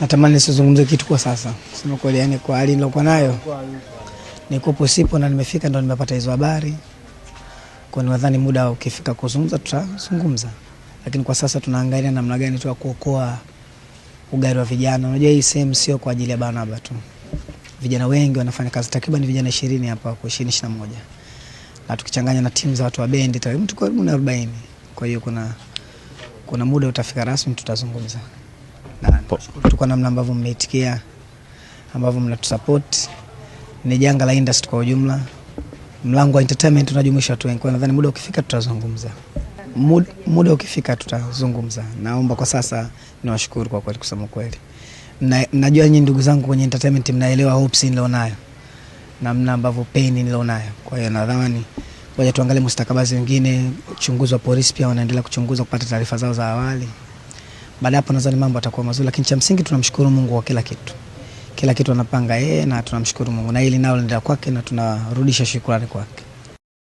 Natamani nisizungumze kitu kwa sasa. Sema kweli, yani kwa hali nilokuwa nayo niko sipo na nimefika ndo nimepata hizo habari. Kwa nadhani muda ukifika kuzungumza tutazungumza. Lakini kwa sasa tunaangalia namna gani tu kuokoa ugari wa vijana. Unajua hii sehemu sio kwa ajili ya Barnaba tu. Vijana wengi wanafanya kazi, takriban vijana 20 hapa kwa 21. Na tukichanganya na timu za watu wa bendi mtu karibu na 40. Kwa hiyo kuna muda utafika rasmi tutazungumza. Na tuko namna ambavyo mmeitikia, ambavyo mnatusupport. Ni janga la industry kwa ujumla. Mlango wa entertainment tunajumuisha watu wengi. Kwa nadhani muda ukifika tutazungumza. Muda ukifika tutazungumza. Naomba kwa sasa niwashukuru kwa kweli, kusema kweli. Najua nyinyi ndugu zangu kwenye entertainment mnaelewa hopes nilionayo. Namna ambavyo pain nilionayo. Kwa hiyo nadhani waje tuangalie mustakabali wengine, uchunguzi wa polisi pia wanaendelea kuchunguza kupata taarifa zao za awali. Baada hapo nadhani mambo yatakuwa mazuri, lakini cha msingi tunamshukuru Mungu kwa kila kitu. Kila kitu anapanga yeye na tunamshukuru Mungu, na hili nalo ndio kwake na tunarudisha shukrani kwake.